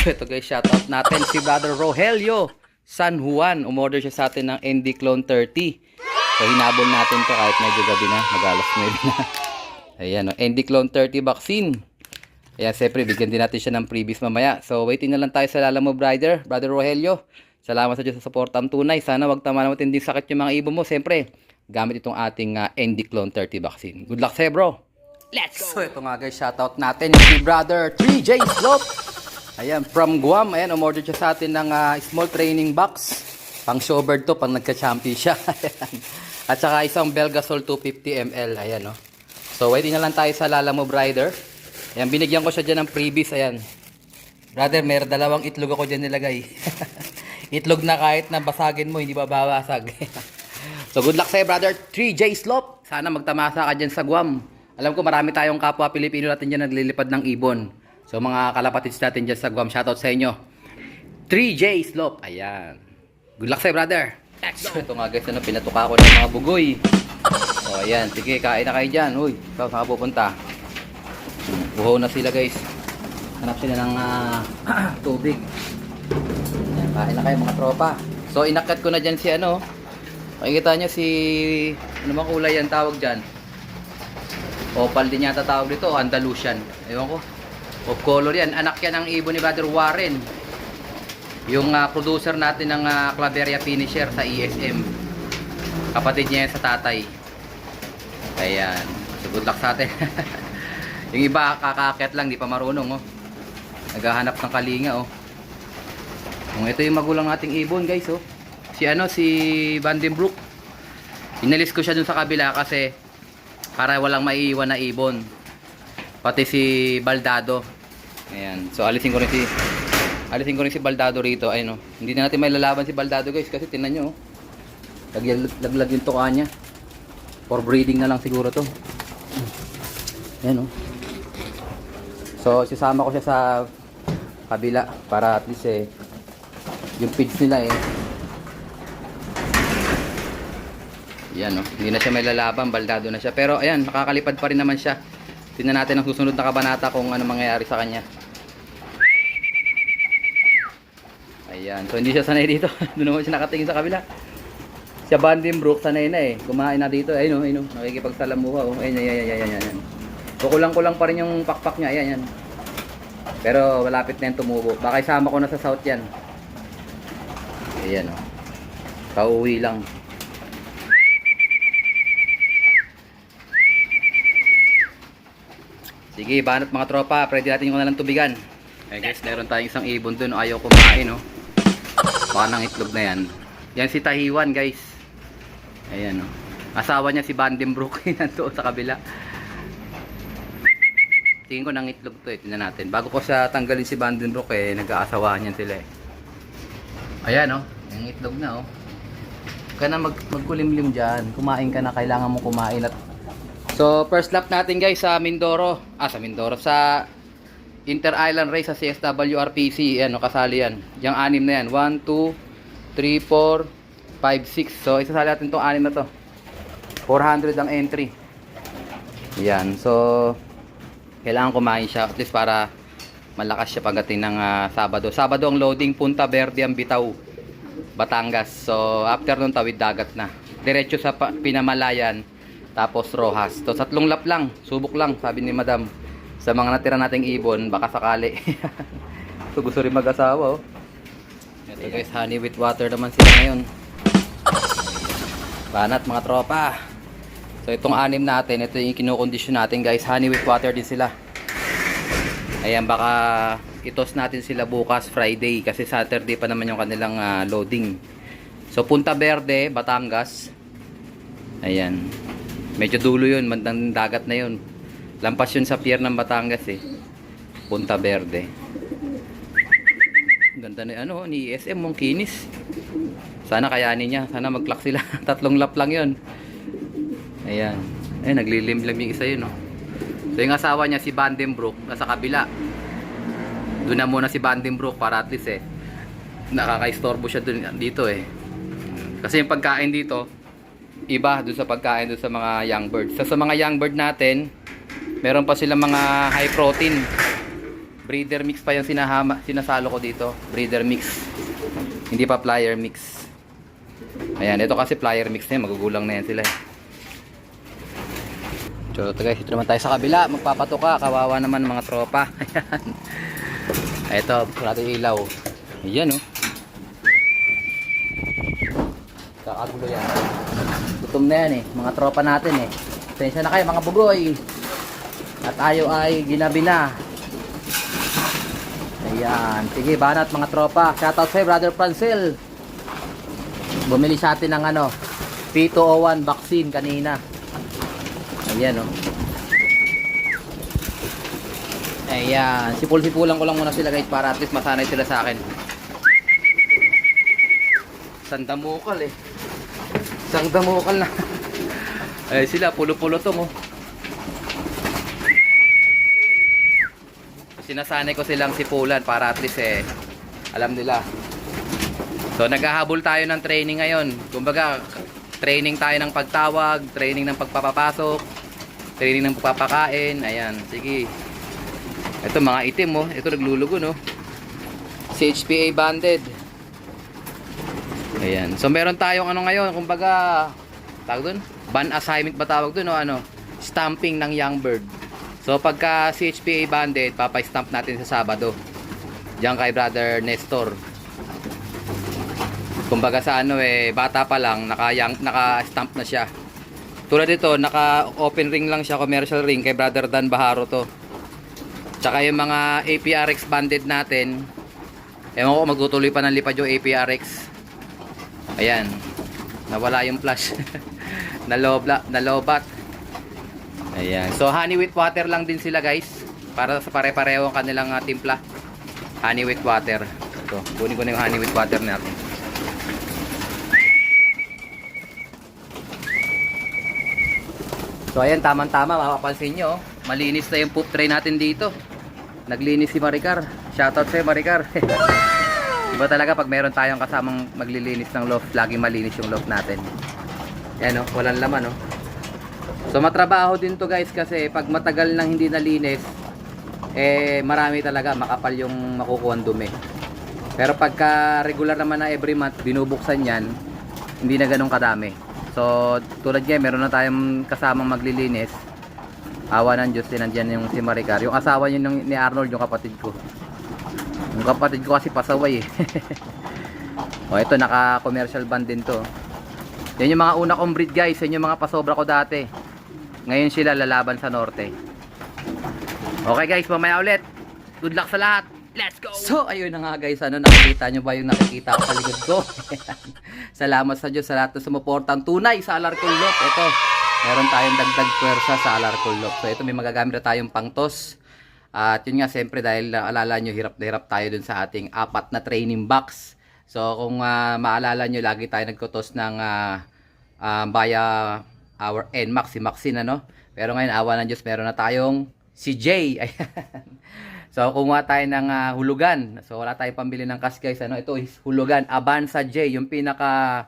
Ito guys, shoutout natin si Brother Rogelio San Juan. Umorder siya sa atin ng ND Clone 30. So hinabol natin to kahit medyo gabi na, mag-alas 9 na. Ayan, ND Clone 30 vaccine. Ayan, siyempre bigyan din natin siya ng previous mamaya. So waiting na lang tayo sa Lala mo, Brother Rogelio. Salamat sa Diyos sa support ang tunay. Sana wag tama naman hindi sakit yung mga ibon mo. Siyempre, gamit itong ating ND Clone 30 vaccine. Good luck sa'yo, bro. Let's go! So ito nga guys, shoutout natin si Brother 3J Slope. Ayan, from Guam. Ayan, umorder siya sa atin ng small training box. Pang showbird to, pang nagka-champion siya. At saka isang Belgasol 250 ml. Ayan, no. So, waiting na lang tayo sa Lala mo, Brother. Ayan, binigyan ko siya dyan ng freebies. Ayan. Brother, may dalawang itlog ako dyan nilagay. Itlog na kahit na basagin mo, hindi babawasag. So, good luck sa'yo, Brother 3J Slope. Sana magtamasa ka dyan sa Guam. Alam ko, marami tayong kapwa Pilipino natin dyan naglilipad ng ibon. So mga kalapatids natin dyan sa Guam, shoutout sa inyo. 3J Slope. Ayan. Good luck sa'yo, brother. So, ito nga guys, pinatuka ko ng mga bugoy. O ayan, sige, kain na kayo dyan. Uy, saan ka pupunta? Buhaw na sila guys. Hanap sila ng tubig. Ayan, kain na kayo mga tropa. So inakyat ko na dyan si ano. Makikita nyo si, ano bang kulay yan tawag dyan? Opal din yata tawag dito, Andalusian. Ewan ko. Of color yan. Anak yan ng ibon ni Brother Warren. Yung producer natin ng Claveria Finisher sa ESM. Kapatid niya yan sa tatay. Ayan. So good luck sa atin. Yung iba kakakit lang, di pa marunong. Oh. Naghahanap ng kalinga. Oh. Ito yung magulang nating ibon guys. Oh. Si Vandenbroek. Inalis ko siya dun sa kabila kasi para walang maiiwan na ibon. Pati si Baldado. Ayan. So alisin ko rin si Baldado rito. Ayun, oh. Hindi na natin may lalaban si Baldado guys kasi tingnan nyo. Oh. Laglag yung tuka niya. For breeding na lang siguro to. Ayan, oh. So sisama ko siya sa kabila para at least yung feeds nila Ayan, oh. Hindi na siya may lalaban, Baldado na siya. Pero ayan, nakakalipad pa rin naman siya. Tingnan natin ang susunod na kabanata kung ano mangyayari sa kanya. Ayan. So hindi siya sanay dito. Doon naman siya nakatingin sa kabila. Siya Vandenbroek sanay na kumain na dito. Ayun, ayun. Nakikipagsalamuha. Ayan. So kulang-kulang pa rin yung pakpak niya. Ayan. Pero malapit na yan tumubo. Baka isama ko na sa south yan. Ayan, oh. Pauwi lang. Sige, banat mga tropa. Pwede natin yung nalang tubigan. Okay guys, meron tayong isang ibon dun. Ayaw kumain, oh. Baka ng itlog na yan. Yan si Tahiwan, guys. Ayan, oh. Asawa niya si Vandenbroek. Nandoon sa kabila. Tingin ko ng itlog to, tingnan natin. Bago ko sa tanggalin si Vandenbroek, nag-aasawahan yan sila, Ayan, oh. Yung itlog na, oh. Huwag ka na magkulimlim dyan. Kumain ka na. Kailangan mo kumain at so, first lap natin guys sa Mindoro. Sa Inter-Island Race sa CSWRPC. Ayan, no, kasali yan. Yung anim na yan. 1, 2, 3, 4, 5, 6. So, isasali natin itong anim na to. 400 ang entry. Yan. So, kailangan kumain siya. At least para malakas siya pagdating ng Sabado. Sabado ang loading. Punta Verde ang Bitaw, Batangas. So, after nun tawid dagat na. Diretso sa Pinamalayan. Tapos Rojas. So 3 lap lang. Subok lang, sabi ni Madam. Sa mga natira nating ibon, baka sakali. So gusto rin mag-asawa, oh. Ito guys, honey with water naman sila ngayon. Banat mga tropa. So itong anim natin, ito yung kinukondisyon natin guys. Honey with water din sila. Ayan, baka itos natin sila bukas Friday. Kasi Saturday pa naman yung kanilang loading. So Punta Verde, Batangas. Ayan. Medyo dulo yun, bandang dagat na yun. Lampas yun sa pier ng Batangas Punta Verde. Ganda na ni ESM mong kinis. Sana kayanin niya, sana mag-clock sila. 3 lap lang yun. Ayan. Ay, naglilimlim yung isa yun, oh. So yung asawa niya si Vandenbroek nasa kabila. Doon na muna si Vandenbroek para at least nakaka-istorbo siya dito Kasi yung pagkain dito iba doon sa pagkain doon sa mga young birds. So, sa mga young bird natin, meron pa silang mga high protein Breeder mix pa yung sinasalo ko dito. Breeder mix. Hindi pa plier mix. Ayan, ito kasi plier mix na yan. Magugulang na yan sila eh. So ito guys, ito naman tayo sa kabila. Magpapatuka. Kawawa naman mga tropa. Ayan. Ito, natin ilaw. Ayan oh. Kakagulo yan. Gutom na yan eh. Mga tropa natin eh. Pasensya na kayo mga bugoy. At tayo ay ginabi na. Ayan. Sige, banat mga tropa. Shoutout sa'yo, Brother Francel. Bumili sa atin ng ano, P201 vaccine kanina. Ayan, oh. Ayan. Sipul-sipulan ko lang muna sila guys para at least masanay sila sa akin. Sandamukal eh. Sandamukal na. Ay sila, pulo-pulo tong oh. Sinasanay ko silang sipulan para at least eh alam nila. So naghahabol tayo ng training ngayon. Kumbaga training tayo ng pagtawag, training ng pagpapapasok, training ng pagpapakain. Ayan, sige. Ito mga itim oh, ito naglulugo no. CHPA banded. Ayan. So meron tayong ano ngayon, kumbaga tawag doon, ban assignment ba tawag doon o ano? Stamping ng young bird. So pagka CHPA banded, papay-stamp natin sa Sabado. Diyan kay Brother Nestor. Kumbaga sa ano eh, bata pa lang, naka-stamp na siya. Tulad dito, naka-open ring lang siya, commercial ring kay Brother Dan Baharo to. Tsaka yung mga APRX banded natin, ewan ko magtutuloy pa ng lipad yung APRX. Ayan, nawala yung flash. Nalobat. Ayan. So honey with water lang din sila guys. Para sa pare-pareho ang kanilang timpla. Honey with water. Ito, kunin ko na yung honey with water natin. So ayan, tamang-tama, mapapansin nyo. Malinis na yung poop tray natin dito. Naglinis si Maricar. Shoutout sa'yo Maricar. Iba talaga pag meron tayong kasamang maglilinis ng loft, laging malinis yung loft natin. Ayan o, walang laman o. So matrabaho din to guys kasi pag matagal nang hindi nalinis, eh marami talaga, makapal yung makukuha dumi. Pero pagka regular naman na every month, binubuksan yan, hindi na ganun kadami. So tulad nga, meron na tayong kasamang maglilinis. Awa ng Diyos, nandiyan yung si Maricar. Yung asawa yun ni Arnold, yung kapatid ko. Yung kapatid ko kasi pasaway eh. O ito, naka-commercial band din to. Yan yung mga una kong breed guys. Yan yung mga pasobra ko dati. Ngayon sila lalaban sa norte. Okay guys, mamaya ulit. Good luck sa lahat. Let's go! So ayun na nga guys, ano, nakikita nyo ba yung nakikita ko sa likod ko? Salamat sa Diyos sa lahat na sumuportang tunay sa Alarcol Lock. Ito, meron tayong dagdag pwersa sa Alarcol Lock. So ito, may magagamit na tayong pangtos. At yun nga, siyempre dahil alala nyo, hirap na hirap tayo dun sa ating 4 na training box. So kung maalala nyo, lagi tayo nagkutos ng via our NMAX, si Maxine ano. Pero ngayon, awa ng Diyos, meron na tayong si Jay. Ayan. So kumuha tayo ng hulugan. So wala tayong pambili ng cash guys. Ano? Ito is hulugan Avanza J, yung pinaka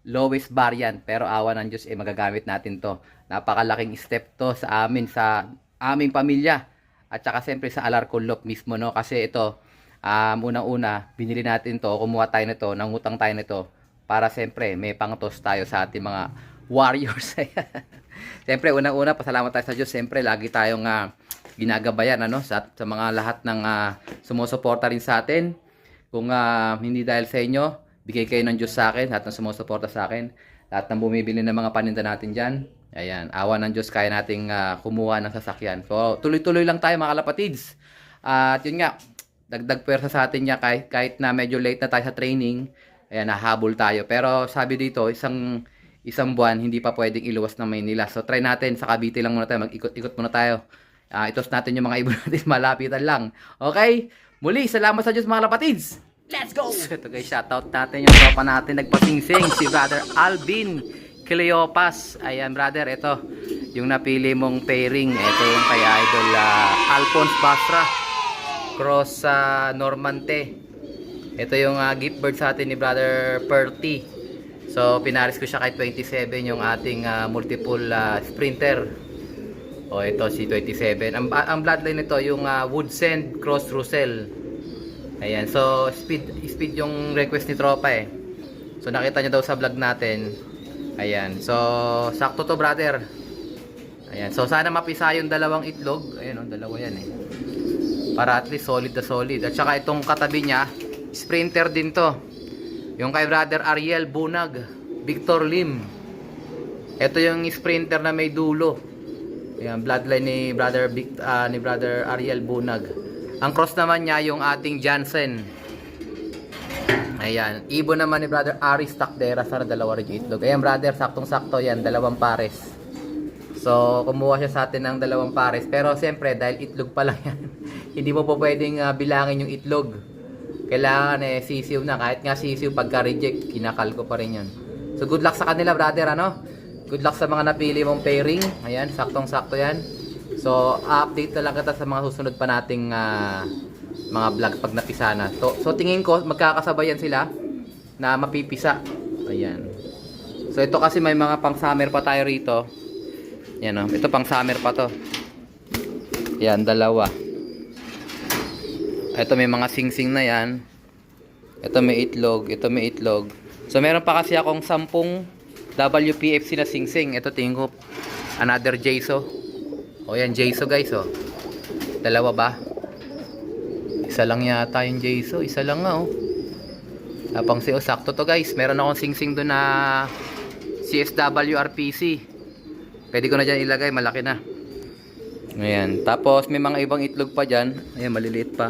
lowest variant. Pero awa ng Diyos, magagamit natin to. Napakalaking step to sa amin, sa aming pamilya. At saka siyempre sa Alarcol Lock mismo, no? Kasi ito, unang-una, binili natin to, kumuha tayo nito, nangutang tayo nito, para siyempre may pangtos tayo sa ating mga warriors. Siyempre, unang-una, pasalamat tayo sa Diyos. Siyempre, lagi tayong ginagabayan ano, sa mga lahat ng sumusuporta rin sa atin. Kung hindi dahil sa inyo, bigay kayo ng Diyos sa akin, lahat ng sumusuporta sa akin, lahat ng bumibili ng mga paninda natin dyan. Ayan, awa ng Diyos, kaya nating kumuha ng sasakyan. So, tuloy-tuloy lang tayo mga kalapatids. At yun nga, dagdag pwersa sa atin niya kahit na medyo late na tayo sa training. Ayan, nahabol tayo. Pero sabi dito, isang buwan, hindi pa pwedeng iluwas ng Maynila. So, try natin, sa Cavite lang muna tayo, mag-ikot-ikot muna tayo. Itos natin yung mga ibon natin, malapitan lang. Okay? Muli, salamat sa Diyos mga kalapatids. Let's go! Ito guys, shoutout natin yung tropa natin nagpasingsing, si Brother Alvin Cleopas. Ayan brother, ito yung napili mong pairing. Ito yung kay Idol Alphonse Basra cross Normante. Ito yung gift bird sa atin ni Brother Perty. So pinaris ko siya kay 27, yung ating multiple sprinter. O ito si 27. Ang bloodline nito yung Woodsend Cross Russell. Ayan, so speed yung request ni tropa eh. So nakita nyo daw sa vlog natin. Ayan, so sakto to brother. Ayan, so sana mapisa yung dalawang itlog. Ayan o, dalawa yan eh. Para at least solid na solid. At saka itong katabi niya, sprinter din to. Yung kay brother Ariel Bunag, Victor Lim. Ito yung sprinter na may dulo. Ayan, bloodline ni brother Ariel Bunag. Ang cross naman niya yung ating Jansen. Ayan, ibon naman ni brother Aris Takdera. Sana dalawa rin yung itlog. Ayan brother, saktong-sakto yan, dalawang pares. So, kumuha siya sa atin ng dalawang pares. Pero siyempre, dahil itlog pa lang yan, hindi mo po pwedeng bilangin yung itlog. Kailangan sisiw na. Kahit nga sisiw, pagka-reject, kinakalko pa rin yun. So, good luck sa kanila, brother, ano? Good luck sa mga napili mong pairing. Ayan, saktong-sakto yan. So, update na lang kita sa mga susunod pa nating mga vlog pag napisa na. So, tingin ko, magkakasabayan sila na mapipisa. Ayan. So, ito kasi may mga pang-summer pa tayo rito. Yan o. Ito pang-summer pa to. Yan, dalawa. Ito may mga sing-sing na yan. Ito may itlog. Ito may itlog. So meron pa kasi akong 10 WPFC na sing-sing. Ito tingin ko another Jayso. O yan Jayso guys o. Dalawa ba? Isa lang yata yung Jayso. Isa lang nga o. Tapang siyo. Sakto to guys. Meron akong sing-sing doon na CSW RPC. Pwede ko na dyan ilagay. Malaki na. Ayan. Tapos may mga ibang itlog pa dyan. Ayan, maliliit pa.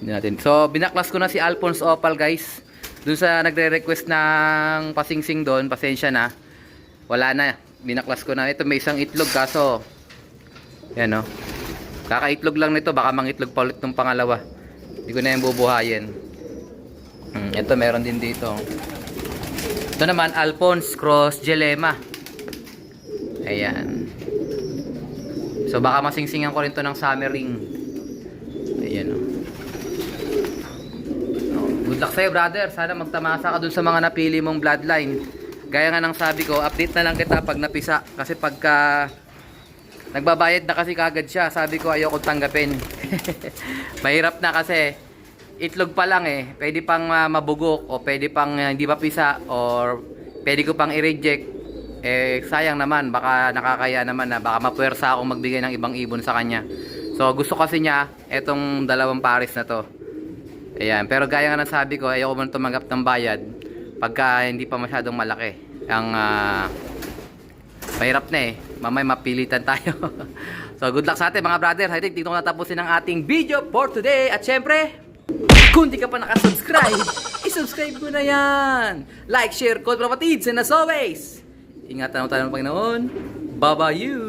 Natin. So, binaklas ko na si Alphonse Opal guys. Doon sa nagre-request ng pasingsing doon, pasensya na. Wala na. Binaklas ko na. Ito may isang itlog kaso yan o. Kakaitlog lang nito. Baka mangitlog pa ulit ng pangalawa. Hindi ko na yung bubuhayin. Ito meron din dito. Ito naman Alphonse Cross Gelema. Ayan. So baka masingsingan ko rin to ng summer ring. Ayan o. Good luck sa'yo brother. Sana magtamasa ka dun sa mga napili mong bloodline. Gaya nga ng sabi ko, update na lang kita pag napisa. Kasi pagka nagbabayad na kasi kagad siya, sabi ko ayoko tanggapin. Mahirap na kasi itlog pa lang eh. Pwede pang mabugok o pwede pang hindi mapisa or pwede ko pang i-reject. Eh sayang naman, baka nakakaya naman na baka mapuwersa akong magbigay ng ibang ibon sa kanya. So gusto kasi niya etong dalawang pares na to. Ayan, pero gaya nga ng sabi ko, ayoko muna tumanggap ng bayad pagka hindi pa masyadong malaki. Ang mahirap na eh. Mamay mapilitan tayo. So good luck sa atin mga brother. I think dito ko natapusin ang ating video for today. At syempre, kung di ka pa nakasubscribe, isubscribe mo na yan. Like, share, code kapatids. And as always, ingatan mo tayo ng Panginoon. Bye-bye you.